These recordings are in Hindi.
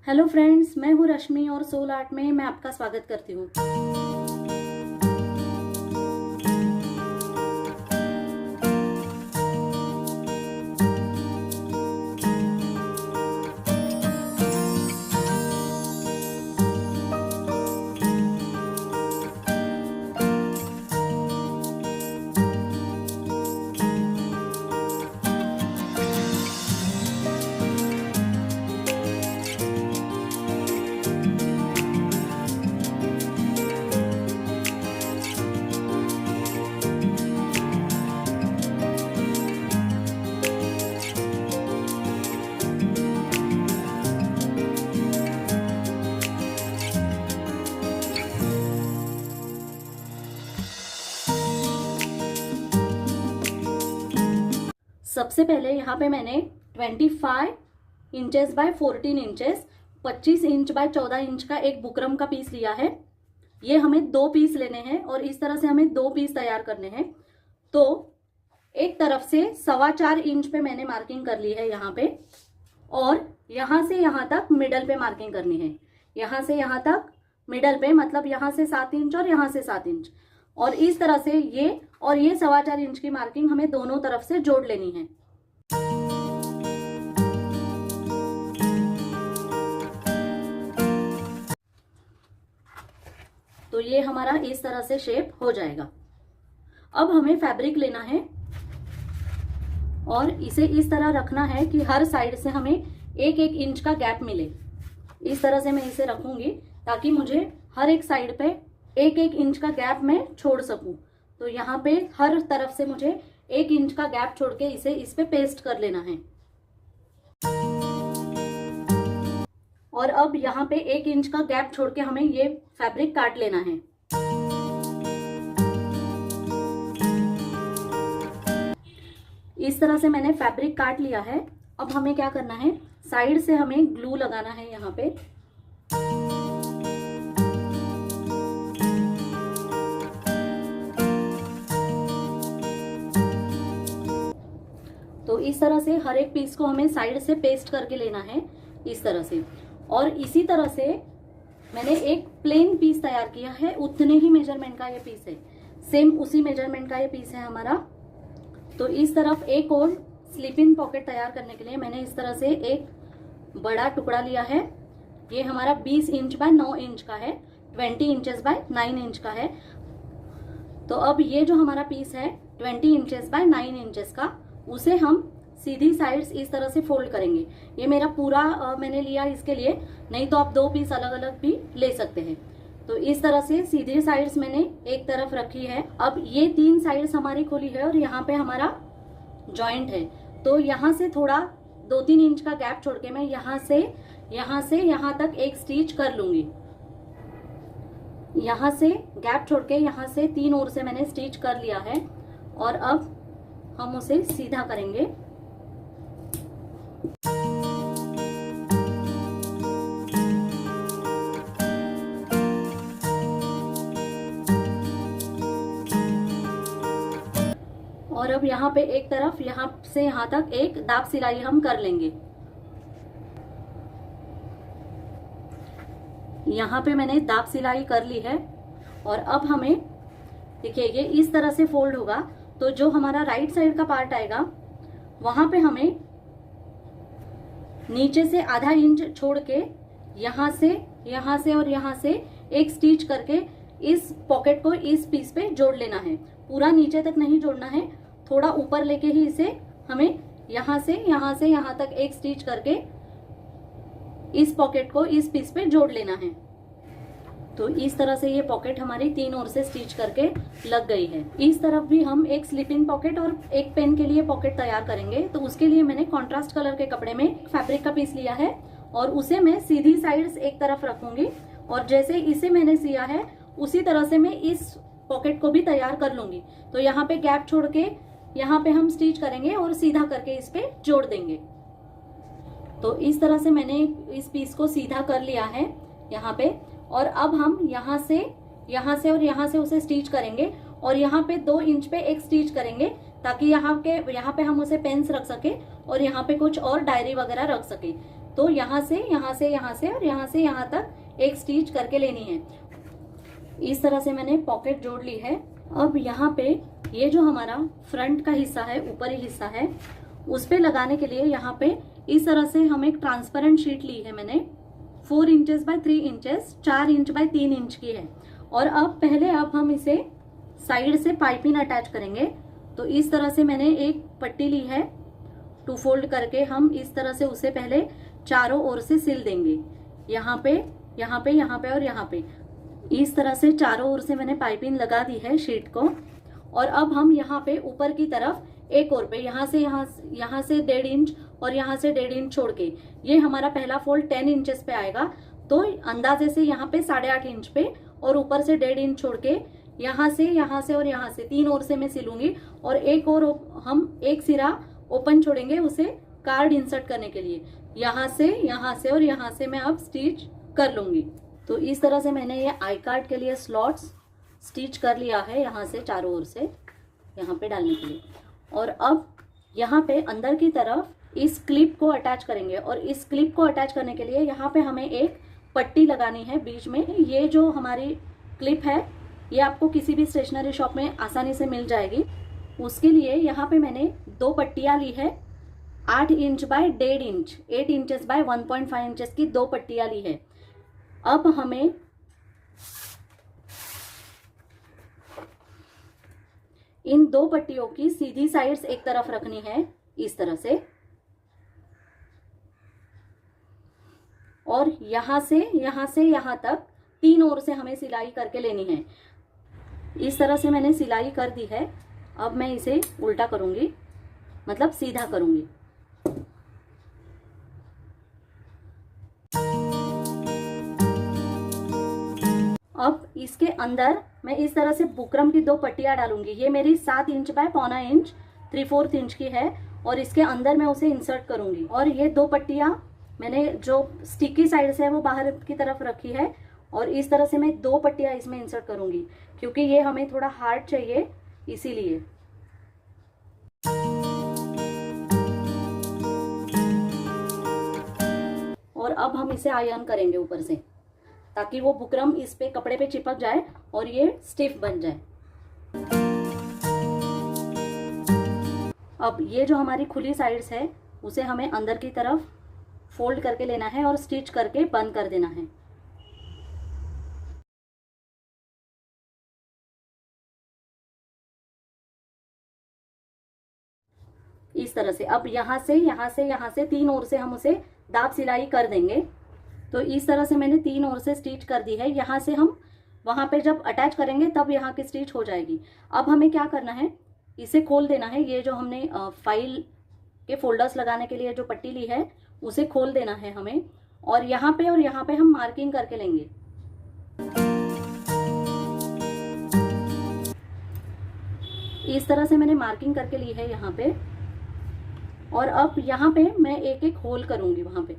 हेलो फ्रेंड्स, मैं हूँ रश्मि और सोल आर्ट में मैं आपका स्वागत करती हूँ। सबसे पहले यहाँ पे मैंने 25 inches bye 14 inches 25 inch by 14 inch का एक बुकरम का पीस लिया है। ये हमें 2 पीस लेने हैं और इस तरह से हमें 2 पीस तैयार करने हैं। तो एक तरफ से 4.25 इंच पे मैंने मार्किंग कर ली है यहाँ पे, और यहाँ से यहाँ तक मिडल पे मार्किंग करनी है। यहाँ से यहाँ तक मिडल पे मतलब यहाँ से 7 इंच और यहाँ से 7 इंच, और इस तरह से ये और ये 4.25 इंच की मार्किंग हमें दोनों तरफ से जोड़ लेनी है। तो ये हमारा इस तरह से शेप हो जाएगा। अब हमें फैब्रिक लेना है और इसे इस तरह रखना है कि हर साइड से हमें 1-1 इंच का गैप मिले। इस तरह से मैं इसे रखूंगी ताकि मुझे हर एक साइड पे 1-1 इंच का गैप मैं छोड़ सकूं। तो यहाँ पे हर तरफ से मुझे 1 इंच का गैप छोड़ के इसे इस पे पेस्ट कर लेना है। और अब यहाँ पे 1 इंच का गैप छोड़ के हमें ये फैब्रिक काट लेना है। इस तरह से मैंने फैब्रिक काट लिया है। अब हमें क्या करना है, साइड से हमें ग्लू लगाना है यहाँ पे। तो इस तरह से हर एक पीस को हमें साइड से पेस्ट करके लेना है इस तरह से। और इसी तरह से मैंने एक प्लेन पीस तैयार किया है, उतने ही मेजरमेंट का ये पीस है, सेम उसी मेजरमेंट का ये पीस है हमारा। तो इस तरफ एक और स्लिप इन पॉकेट तैयार करने के लिए मैंने इस तरह से एक बड़ा टुकड़ा लिया है। ये हमारा 20 इंच बाय 9 इंच का है, 20 इंचेस बाय 9 इंच का है। तो अब ये जो हमारा पीस है 20 इंचेस बाय 9 इंचेस का, उसे हम सीधी साइड्स इस तरह से फोल्ड करेंगे। ये मेरा पूरा मैंने लिया इसके लिए, नहीं तो आप 2 पीस अलग अलग भी ले सकते हैं। तो इस तरह से सीधी साइड्स मैंने एक तरफ रखी है। अब ये 3 साइड्स हमारी खुली है और यहाँ पे हमारा जॉइंट है। तो यहाँ से थोड़ा 2-3 इंच का गैप छोड़ के मैं यहाँ से यहाँ तक एक स्टिच कर लूंगी। यहाँ से गैप छोड़ के यहाँ से 3 ओर से मैंने स्टिच कर लिया है और अब हम उसे सीधा करेंगे। और अब यहाँ पे एक तरफ यहाँ से यहाँ तक एक दाब सिलाई हम कर लेंगे। यहाँ पे मैंने दाब सिलाई कर ली है। और अब हमें देखिए ये इस तरह से फोल्ड होगा, तो जो हमारा राइट साइड का पार्ट आएगा वहां पे हमें नीचे से आधा इंच छोड़ के यहाँ से और यहाँ से एक स्टिच करके इस पॉकेट को इस पीस पे जोड़ लेना है। पूरा नीचे तक नहीं जोड़ना है, थोड़ा ऊपर लेके ही इसे हमें यहाँ से यहाँ तक एक स्टिच करके इस पॉकेट को इस पीस पे जोड़ लेना है। तो इस तरह से ये पॉकेट हमारी 3 ओर से स्टिच करके लग गई है। इस तरफ भी हम एक स्लिप इन पॉकेट और एक पेन के लिए पॉकेट तैयार करेंगे। तो उसके लिए मैंने कॉन्ट्रास्ट कलर के कपड़े में फैब्रिक का पीस लिया है और उसे मैं सीधी साइड्स एक तरफ रखूंगी, और जैसे इसे मैंने सिया है उसी तरह से मैं इस पॉकेट को भी तैयार कर लूंगी। तो यहाँ पे गैप छोड़ के यहाँ पे हम स्टिच करेंगे और सीधा करके इस पे जोड़ देंगे। तो इस तरह से मैंने इस पीस को सीधा कर लिया है यहाँ पे। और अब हम यहाँ से और यहाँ से उसे स्टिच करेंगे और यहाँ पे 2 इंच पे एक स्टिच करेंगे ताकि यहाँ पे हम उसे पेन्स रख सके और यहाँ पे कुछ और डायरी वगैरह रख सके। तो यहाँ से यहाँ से यहाँ से और यहाँ से यहाँ तक एक स्टिच करके लेनी है। इस तरह से मैंने पॉकेट जोड़ ली है। अब यहाँ पे ये जो हमारा फ्रंट का हिस्सा है, ऊपरी हिस्सा है, उस पे लगाने के लिए यहाँ पे इस तरह से हम एक ट्रांसपेरेंट शीट ली है मैंने, 4 inches bye 3 inches, 4 inch by 3 inch की है। और अब हम इसे साइड से पाइपिंग अटैच करेंगे। तो इस तरह से मैंने एक पट्टी ली है, 2 फोल्ड करके हम इस तरह से उसे पहले चारों ओर से सिल देंगे, यहाँ पे, यहाँ पे, यहाँ पे और यहाँ पे। इस तरह से चारों ओर से मैंने पाइपिंग लगा दी है शीट को। और अब हम यहाँ पे ऊपर की तरफ एक और पे यहाँ से 1.5 इंच और यहाँ से 1.5 इंच छोड़ के, ये हमारा पहला फोल्ड 10 इंचेस पे आएगा। तो अंदाजे से यहाँ पे 8.5 इंच पे और ऊपर से 1.5 इंच छोड़ के यहाँ से और यहाँ से 3 ओर से मैं सिलूंगी। और एक और हम एक सिरा ओपन छोड़ेंगे उसे कार्ड इंसर्ट करने के लिए, यहाँ से और यहाँ से मैं अब स्टिच कर लूंगी। तो इस तरह से मैंने ये आई कार्ड के लिए स्लॉट्स स्टिच कर लिया है, यहाँ से चारों ओर से यहाँ पे डालने के लिए। और अब यहाँ पे अंदर की तरफ इस क्लिप को अटैच करेंगे। और इस क्लिप को अटैच करने के लिए यहाँ पे हमें एक पट्टी लगानी है बीच में। ये जो हमारी क्लिप है ये आपको किसी भी स्टेशनरी शॉप में आसानी से मिल जाएगी। उसके लिए यहाँ पे मैंने 2 पट्टियाँ ली है, 8 inch by 1.5 inch, 8 inches bye 1.5 inches की 2 पट्टियाँ ली है। अब हमें इन 2 पट्टियों की सीधी साइड्स एक तरफ रखनी है इस तरह से, और यहाँ से यहाँ तक 3 ओर से हमें सिलाई करके लेनी है। इस तरह से मैंने सिलाई कर दी है। अब मैं इसे उल्टा करूंगी, मतलब सीधा करूंगी। अब इसके अंदर मैं इस तरह से बुकरम की 2 पट्टियां डालूंगी। ये मेरी 7 इंच बाय 1.25 इंच, 3/4 इंच की है। और इसके अंदर मैं उसे इंसर्ट करूंगी। और ये 2 पट्टियां मैंने जो स्टिकी साइड से है वो बाहर की तरफ रखी है। और इस तरह से मैं 2 पट्टियां इसमें इंसर्ट करूंगी, क्योंकि ये हमें थोड़ा हार्ड चाहिए इसीलिए। और अब हम इसे आयरन करेंगे ऊपर से, ताकि वो बुकरम इस पे कपड़े पे चिपक जाए और ये स्टिफ बन जाए। अब ये जो हमारी खुली साइड्स है उसे हमें अंदर की तरफ फोल्ड करके लेना है और स्टिच करके बंद कर देना है। इस तरह से। अब यहाँ से 3 ओर से हम उसे दाब सिलाई कर देंगे। तो इस तरह से मैंने 3 ओर से स्टिच कर दी है। यहाँ से हम वहाँ पे जब अटैच करेंगे तब यहाँ की स्टिच हो जाएगी। अब हमें क्या करना है, इसे खोल देना है। ये जो हमने फाइल के फोल्डर्स लगाने के लिए जो पट्टी ली है उसे खोल देना है हमें। और यहाँ पे हम मार्किंग करके लेंगे। इस तरह से मैंने मार्किंग करके ली है यहाँ पे। और अब यहाँ पे मैं एक एक होल करूंगी वहां पे,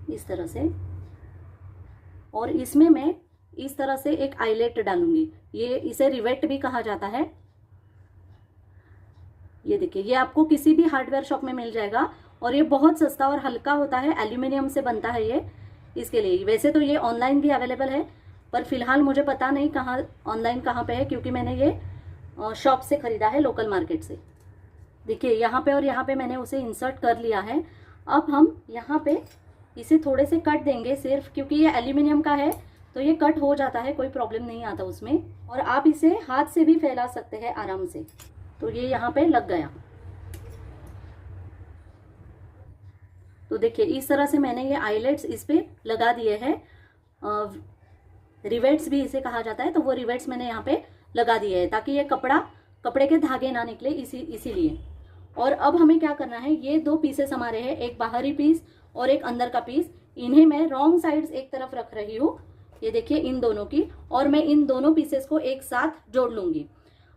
इस तरह से। और इसमें मैं इस तरह से एक आईलेट डालूंगी। इसे रिवेट भी कहा जाता है। ये देखिए, ये आपको किसी भी हार्डवेयर शॉप में मिल जाएगा। और ये बहुत सस्ता और हल्का होता है, एल्यूमिनियम से बनता है ये। इसके लिए वैसे तो ये ऑनलाइन भी अवेलेबल है, पर फिलहाल मुझे पता नहीं ऑनलाइन कहाँ पे है, क्योंकि मैंने ये शॉप से खरीदा है, लोकल मार्केट से। देखिए यहाँ पे और यहाँ पे मैंने उसे इंसर्ट कर लिया है। अब हम यहाँ पे इसे थोड़े से कट देंगे सिर्फ, क्योंकि ये एल्यूमिनियम का है तो ये कट हो जाता है, कोई प्रॉब्लम नहीं आता उसमें। और आप इसे हाथ से भी फैला सकते हैं आराम से। तो ये यहाँ पे लग गया। तो देखिए इस तरह से मैंने ये आईलेट्स इस पे लगा दिए हैं। रिवेट्स भी इसे कहा जाता है, तो वो रिवेट्स मैंने यहाँ पे लगा दिए है, ताकि ये कपड़े के धागे ना निकले, इसीलिए। और अब हमें क्या करना है, ये 2 पीसेस हमारे हैं, एक बाहरी पीस और एक अंदर का पीस। इन्हें मैं रॉन्ग साइड्स एक तरफ रख रही हूँ, ये देखिए इन दोनों की। और मैं इन दोनों पीसेस को एक साथ जोड़ लूंगी।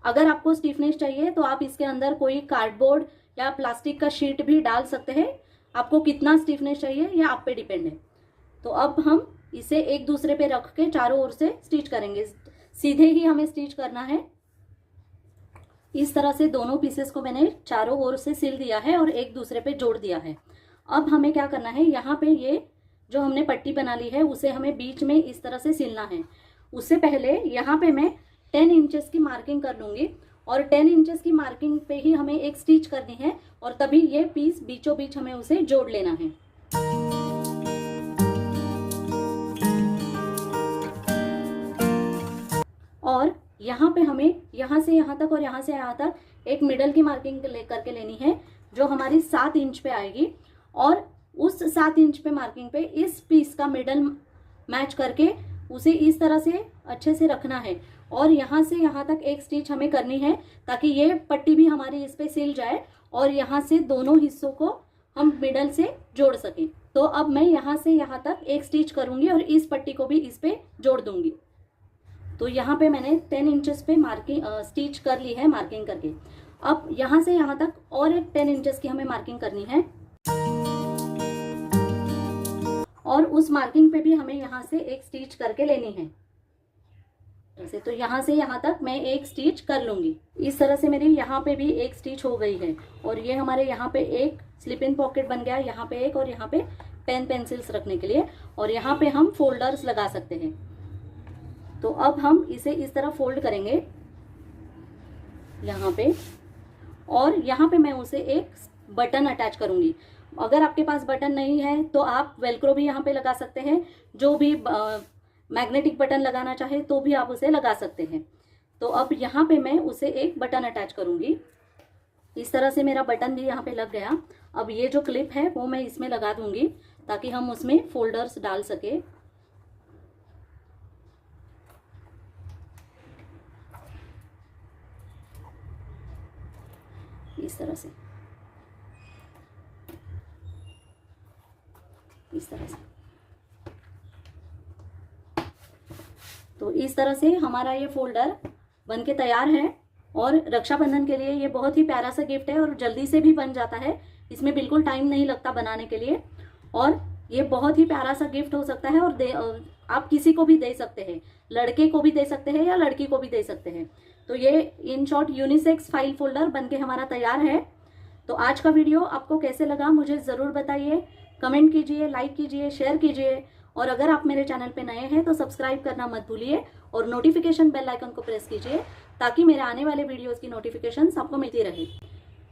अगर आपको स्टिफनेस चाहिए तो आप इसके अंदर कोई कार्डबोर्ड या प्लास्टिक का शीट भी डाल सकते हैं। आपको कितना स्टिफनेस चाहिए ये आप पे डिपेंड है। तो अब हम इसे एक दूसरे पे रख के चारों ओर से स्टिच करेंगे। सीधे ही हमें स्टिच करना है। इस तरह से दोनों पीसेस को मैंने चारों ओर से सिल दिया है और एक दूसरे पे जोड़ दिया है। अब हमें क्या करना है, यहाँ पे ये जो हमने पट्टी बना ली है उसे हमें बीच में इस तरह से सिलना है। उससे पहले यहाँ पे मैं 10 इंचेस की मार्किंग कर लूंगी और 10 इंचेस की मार्किंग पे ही हमें एक स्टिच करनी है और तभी ये पीस बीचों बीच हमें उसे जोड़ लेना है। और यहाँ पे हमें यहाँ से यहाँ तक और यहाँ से यहाँ तक एक मिडल की मार्किंग करके लेनी है जो हमारी 7 इंच पे आएगी और उस 7 इंच पे मार्किंग पे इस पीस का मिडल मैच करके उसे इस तरह से अच्छे से रखना है और यहाँ से यहाँ तक एक स्टिच हमें करनी है ताकि ये पट्टी भी हमारी इस पे सिल जाए और यहाँ से दोनों हिस्सों को हम मिडल से जोड़ सकें। तो अब मैं यहाँ से यहाँ तक एक स्टिच करूँगी और इस पट्टी को भी इस पे जोड़ दूंगी। तो यहाँ पे मैंने 10 इंचेस पे मार्किंग स्टिच कर ली है मार्किंग करके। अब यहाँ से यहाँ तक और एक 10 इंचेस की हमें मार्किंग करनी है और उस मार्किंग पे भी हमें यहाँ से एक स्टिच करके लेनी है ऐसे। तो यहाँ से यहाँ तक मैं एक स्टिच कर लूंगी। इस तरह से मेरी यहाँ पे भी एक स्टिच हो गई है और ये हमारे यहाँ पे एक स्लिप इन पॉकेट बन गया, यहाँ पे एक और यहाँ पे पेन पेंसिल्स रखने के लिए, और यहाँ पे हम फोल्डर्स लगा सकते हैं। तो अब हम इसे इस तरह फोल्ड करेंगे यहाँ पे और यहाँ पे मैं उसे एक बटन अटैच करूंगी। अगर आपके पास बटन नहीं है तो आप वेलक्रो भी यहाँ पे लगा सकते हैं, जो भी मैग्नेटिक बटन लगाना चाहे तो भी आप उसे लगा सकते हैं। तो अब यहाँ पे मैं उसे एक बटन अटैच करूंगी। इस तरह से मेरा बटन भी यहाँ पे लग गया। अब ये जो क्लिप है वो मैं इसमें लगा दूंगी ताकि हम उसमें फोल्डर्स डाल सके। इस तरह से, इस तरह से। तो इस तरह से हमारा ये फोल्डर बनके तैयार है और रक्षाबंधन के लिए ये बहुत ही प्यारा सा गिफ्ट है और जल्दी से भी बन जाता है। इसमें बिल्कुल टाइम नहीं लगता बनाने के लिए और ये बहुत ही प्यारा सा गिफ्ट हो सकता है और आप किसी को भी दे सकते हैं, लड़के को भी दे सकते हैं या लड़की को भी दे सकते हैं। तो ये in short unisex file folder बनके हमारा तैयार है। तो आज का वीडियो आपको कैसे लगा मुझे ज़रूर बताइए, कमेंट कीजिए, लाइक कीजिए, शेयर कीजिए और अगर आप मेरे चैनल पे नए हैं तो सब्सक्राइब करना मत भूलिए और नोटिफिकेशन बेल आइकन को प्रेस कीजिए ताकि मेरे आने वाले वीडियोस की नोटिफिकेशंस आपको मिलती रहे।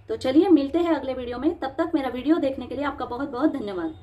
तो चलिए मिलते हैं अगले वीडियो में, तब तक मेरा वीडियो देखने के लिए आपका बहुत बहुत धन्यवाद।